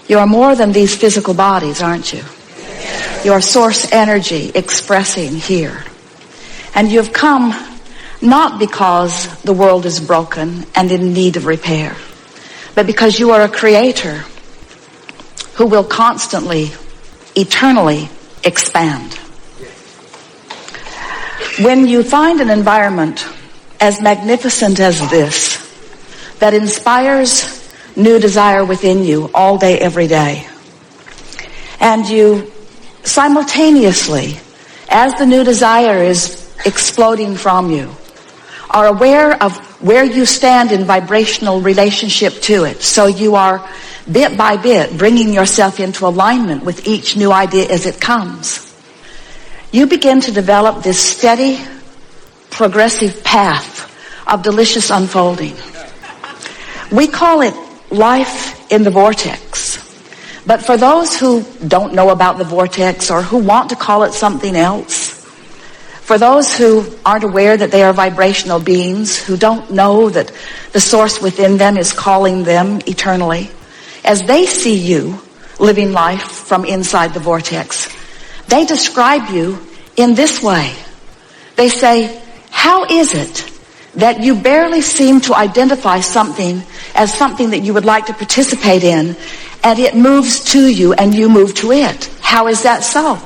You are more than these physical bodies, aren't you? You are source energy expressing here. And you've come not because the world is broken and in need of repair, but because you are a creator who will constantly, eternally expand. When you find an environment as magnificent as this, that inspires new desire within you all day, every day, and you simultaneously, as the new desire is exploding from you, are aware of where you stand in vibrational relationship to it. So you are bit by bit bringing yourself into alignment with each new idea as it comes. You begin to develop this steady, progressive path of delicious unfolding. We call it life in the vortex. But for those who don't know about the vortex or who want to call it something else, for those who aren't aware that they are vibrational beings, who don't know that the source within them is calling them eternally, as they see you living life from inside the vortex, they describe you in this way. They say, how is it that you barely seem to identify something as something that you would like to participate in, and it moves to you and you move to it? How is that so?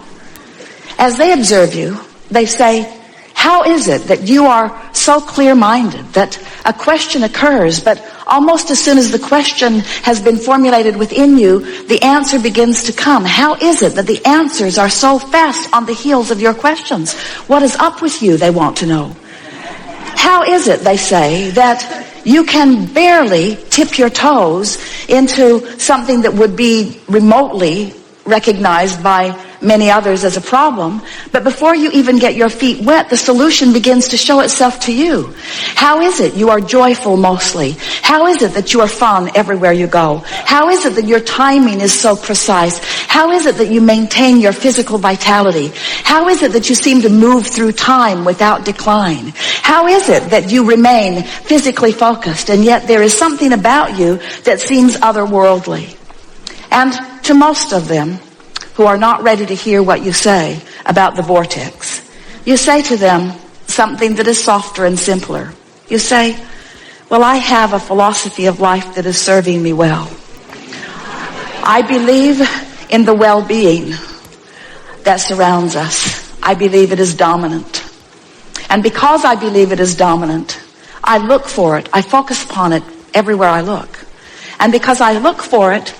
As they observe you, they say, how is it that you are so clear-minded that a question occurs, but almost as soon as the question has been formulated within you, the answer begins to come? How is it that the answers are so fast on the heels of your questions? What is up with you, they want to know. How is it, they say, that you can barely tip your toes into something that would be remotely recognized by many others as a problem, but before you even get your feet wet, the solution begins to show itself to you? How is it you are joyful mostly? How is it that you are fun everywhere you go? How is it that your timing is so precise? How is it that you maintain your physical vitality? How is it that you seem to move through time without decline? How is it that you remain physically focused, and yet there is something about you that seems otherworldly? And to most of them who are not ready to hear what you say about the vortex, you say to them something that is softer and simpler. You say, well, I have a philosophy of life that is serving me well. I believe in the well-being that surrounds us. I believe it is dominant. And because I believe it is dominant, I look for it. I focus upon it everywhere I look. And because I look for it,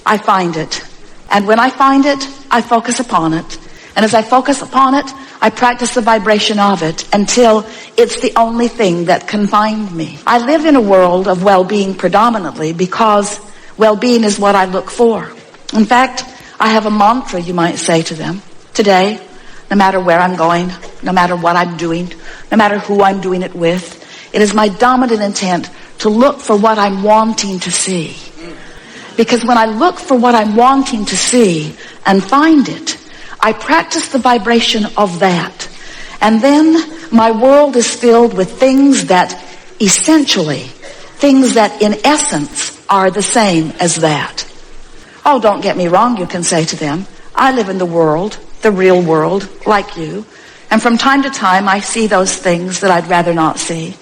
I find it. And when I find it, I focus upon it. And as I focus upon it, I practice the vibration of it until it's the only thing that can find me. I live in a world of well-being predominantly because well-being is what I look for. In fact, I have a mantra, you might say to them. Today, no matter where I'm going, no matter what I'm doing, no matter who I'm doing it with, it is my dominant intent to look for what I'm wanting to see. Because when I look for what I'm wanting to see and find it, I practice the vibration of that. And then my world is filled with things that essentially, things that in essence are the same as that. Oh, don't get me wrong, you can say to them. I live in the world, the real world, like you. And from time to time I see those things that I'd rather not see.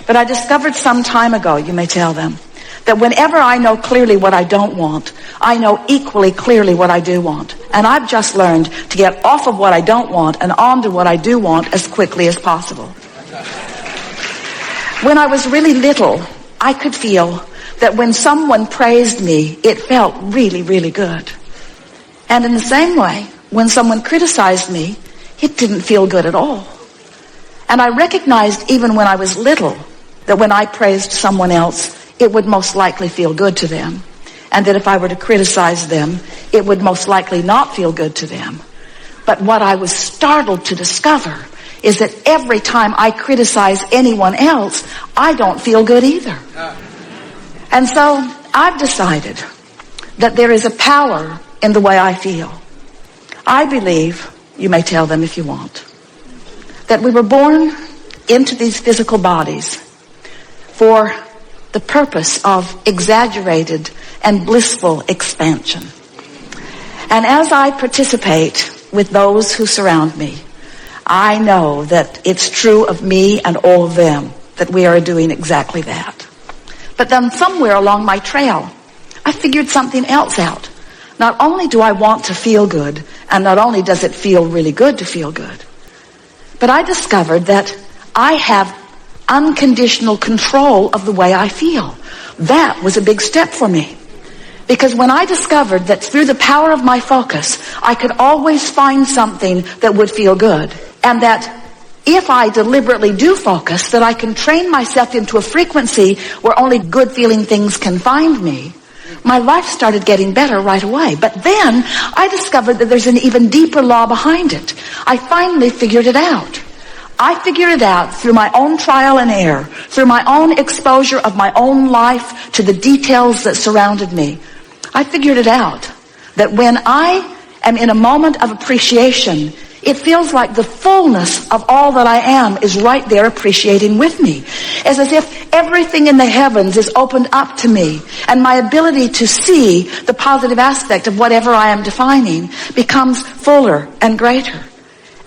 But I discovered some time ago, you may tell them, that whenever I know clearly what I don't want, I know equally clearly what I do want. And I've just learned to get off of what I don't want and on to what I do want as quickly as possible. When I was really little, I could feel that when someone praised me, it felt really, really good. And in the same way, when someone criticized me, it didn't feel good at all. And I recognized even when I was little that when I praised someone else, it would most likely feel good to them. And that if I were to criticize them, it would most likely not feel good to them. But what I was startled to discover is that every time I criticize anyone else, I don't feel good either. And so I've decided that there is a power in the way I feel. I believe, you may tell them if you want, that we were born into these physical bodies for the purpose of exaggerated and blissful expansion. And as I participate with those who surround me, I know that it's true of me and all of them that we are doing exactly that. But then somewhere along my trail, I figured something else out. Not only do I want to feel good, and not only does it feel really good to feel good, but I discovered that I have unconditional control of the way I feel. That was a big step for me. Because when I discovered that through the power of my focus, I could always find something that would feel good, and that if I deliberately do focus, that I can train myself into a frequency where only good feeling things can find me, my life started getting better right away. But then I discovered that there's an even deeper law behind it. I finally figured it out. I figured it out through my own trial and error, through my own exposure of my own life to the details that surrounded me. I figured it out that when I am in a moment of appreciation, it feels like the fullness of all that I am is right there appreciating with me. It's as if everything in the heavens is opened up to me, and my ability to see the positive aspect of whatever I am defining becomes fuller and greater.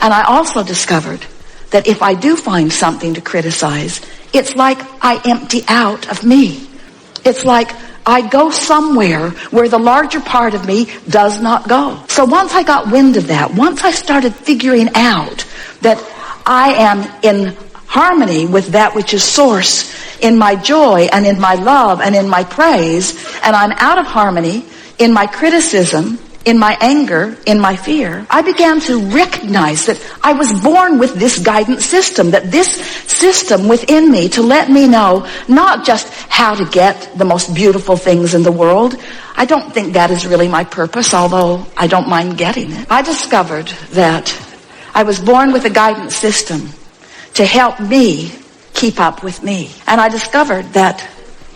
And I also discovered that if I do find something to criticize, it's like I empty out of me. It's like I go somewhere where the larger part of me does not go. So once I got wind of that, once I started figuring out that I am in harmony with that which is source in my joy and in my love and in my praise, and I'm out of harmony in my criticism, in my anger, in my fear, I began to recognize that I was born with this guidance system, that this system within me to let me know not just how to get the most beautiful things in the world. I don't think that is really my purpose, although I don't mind getting it. I discovered that I was born with a guidance system to help me keep up with me. And I discovered that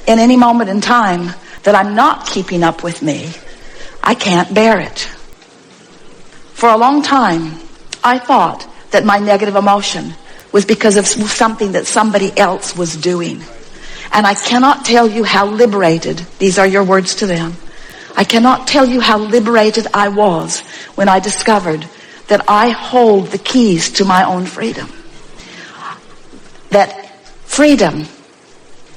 in any moment in time that I'm not keeping up with me, I can't bear it. For a long time, I thought that my negative emotion was because of something that somebody else was doing. And I cannot tell you how liberated, these are your words to them, I cannot tell you how liberated I was when I discovered that I hold the keys to my own freedom. That freedom,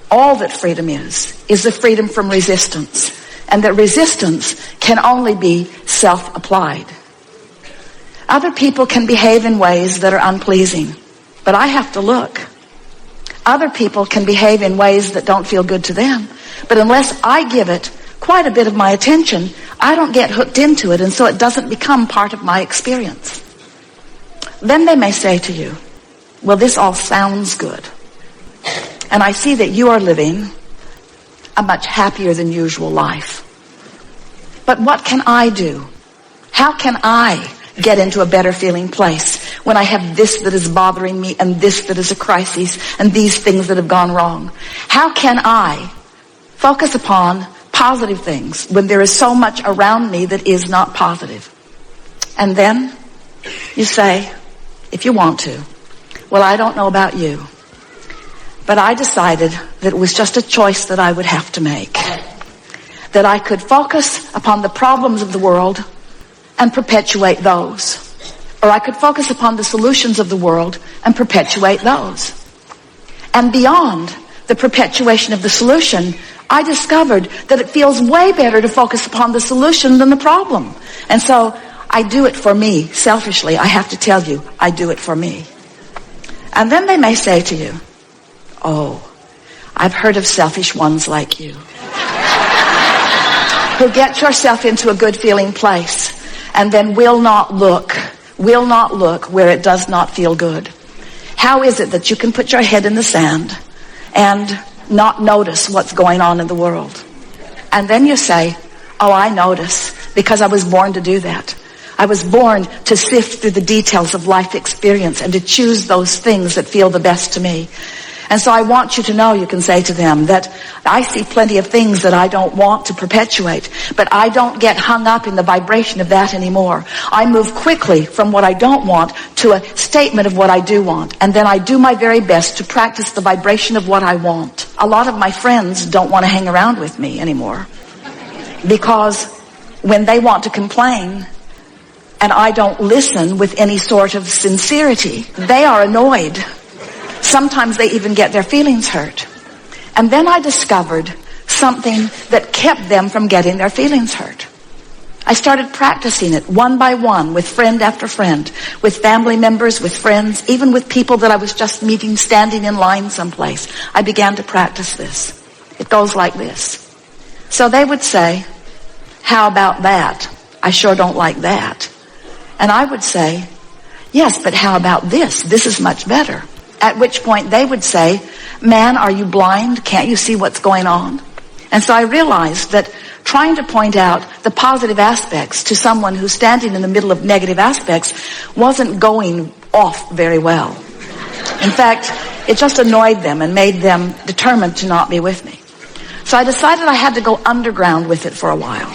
all that freedom is the freedom from resistance. And that resistance can only be self-applied. Other people can behave in ways that are unpleasing, but I have to look. Other people can behave in ways that don't feel good to them, but unless I give it quite a bit of my attention, I don't get hooked into it, and so it doesn't become part of my experience. Then they may say to you, well, this all sounds good, and I see that you are living a much happier than usual life. But what can I do? How can I get into a better feeling place when I have this that is bothering me and this that is a crisis and these things that have gone wrong? How can I focus upon positive things when there is so much around me that is not positive? And then you say, if you want to, well, I don't know about you, but I decided that it was just a choice that I would have to make. That I could focus upon the problems of the world and perpetuate those. Or I could focus upon the solutions of the world and perpetuate those. And beyond the perpetuation of the solution, I discovered that it feels way better to focus upon the solution than the problem. And so I do it for me, selfishly. I have to tell you, I do it for me. And then they may say to you, oh, I've heard of selfish ones like you who get yourself into a good feeling place and then will not look where it does not feel good. How is it that you can put your head in the sand and not notice what's going on in the world? And then you say, oh, I notice because I was born to do that. I was born to sift through the details of life experience and to choose those things that feel the best to me. And so I want you to know, you can say to them, that I see plenty of things that I don't want to perpetuate, but I don't get hung up in the vibration of that anymore. I move quickly from what I don't want to a statement of what I do want. And then I do my very best to practice the vibration of what I want. a lot of my friends don't want to hang around with me anymore, because when they want to complain and I don't listen with any sort of sincerity, they are annoyed. Sometimes they even get their feelings hurt. And then I discovered something that kept them from getting their feelings hurt. I started practicing it one by one, with friend after friend, with family members, with friends, even with people that I was just meeting standing in line someplace. I began to practice this. It goes like this. So they would say, "How about that? I sure don't like that." And I would say, "Yes, but how about this? This is much better." At which point they would say, "Man, are you blind? Can't you see what's going on?" And so I realized that trying to point out the positive aspects to someone who's standing in the middle of negative aspects wasn't going off very well. In fact, it just annoyed them and made them determined to not be with me. So I decided I had to go underground with it for a while.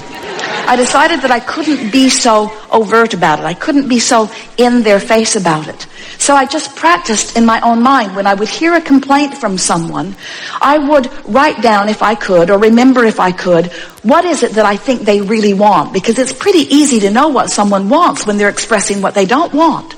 I decided that I couldn't be so overt about it. I couldn't be so in their face about it. So I just practiced in my own mind. When I would hear a complaint from someone, I would write down, if I could, or remember if I could, what is it that I think they really want? Because it's pretty easy to know what someone wants when they're expressing what they don't want.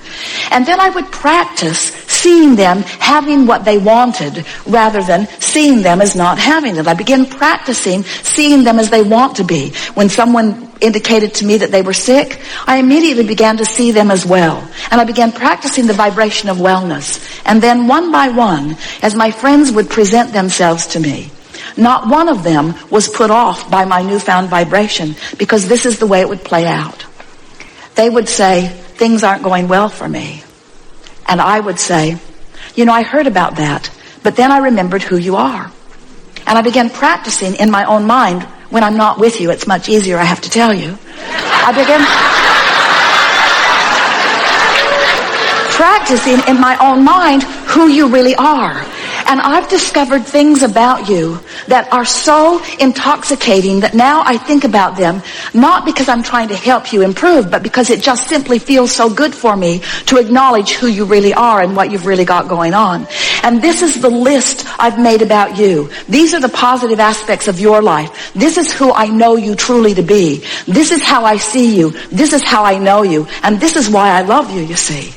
And then I would practice seeing them having what they wanted rather than seeing them as not having it. I began practicing seeing them as they want to be. When someone indicated to me that they were sick, I immediately began to see them as well. And I began practicing the vibration of wellness. And then one by one, as my friends would present themselves to me, not one of them was put off by my newfound vibration, because this is the way it would play out. They would say, "Things aren't going well for me." And I would say, "You know, I heard about that, but then I remembered who you are." And I began practicing in my own mind. When I'm not with you, it's much easier, I have to tell you. I began practicing in my own mind who you really are. And I've discovered things about you that are so intoxicating that now I think about them, not because I'm trying to help you improve, but because it just simply feels so good for me to acknowledge who you really are and what you've really got going on. And this is the list I've made about you. These are the positive aspects of your life. This is who I know you truly to be. This is how I see you. This is how I know you. And this is why I love you, you see.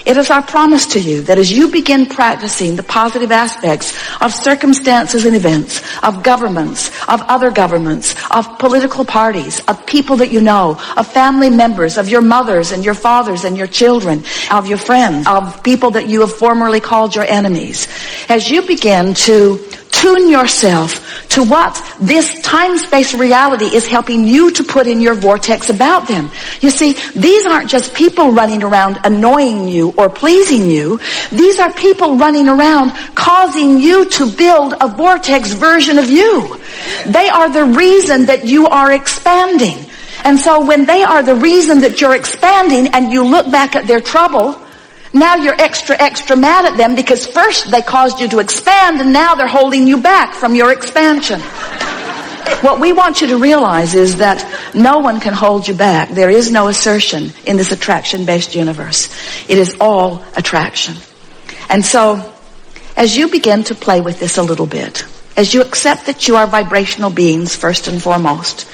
It is our promise to you that as you begin practicing the positive aspects of circumstances and events, of governments, of other governments, of political parties, of people that you know, of family members, of your mothers and your fathers and your children, of your friends, of people that you have formerly called your enemies, as you begin to tune yourself to what this time-space reality is helping you to put in your vortex about them. You see, these aren't just people running around annoying you or pleasing you. These are people running around causing you to build a vortex version of you. They are the reason that you are expanding. And so when they are the reason that you're expanding and you look back at their trouble, now you're extra mad at them because first they caused you to expand and now they're holding you back from your expansion. What we want you to realize is that no one can hold you back. There is no assertion in this attraction-based universe. It is all attraction. And so, as you begin to play with this a little bit, as you accept that you are vibrational beings first and foremost,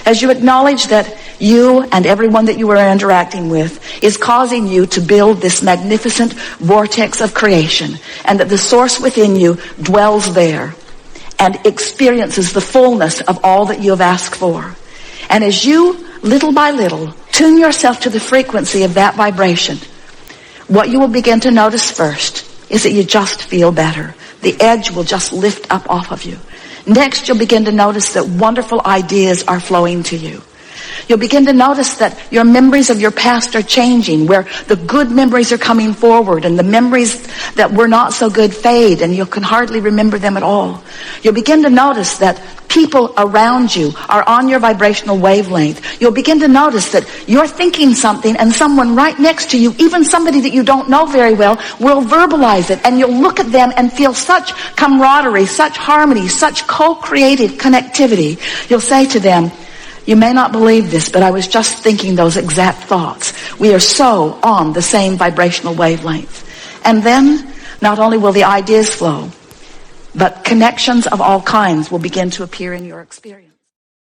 as you acknowledge that you and everyone that you are interacting with is causing you to build this magnificent vortex of creation, and that the source within you dwells there and experiences the fullness of all that you have asked for. And as you, little by little, tune yourself to the frequency of that vibration, what you will begin to notice first is that you just feel better. The edge will just lift up off of you. Next, you'll begin to notice that wonderful ideas are flowing to you. You'll begin to notice that your memories of your past are changing, where the good memories are coming forward and the memories that were not so good fade and you can hardly remember them at all. You'll begin to notice that people around you are on your vibrational wavelength. You'll begin to notice that you're thinking something and someone right next to you, even somebody that you don't know very well, will verbalize it, and you'll look at them and feel such camaraderie, such harmony, such co-creative connectivity. You'll say to them, "You may not believe this, but I was just thinking those exact thoughts." We are so on the same vibrational wavelength. And then, not only will the ideas flow, But connections of all kinds will begin to appear in your experience.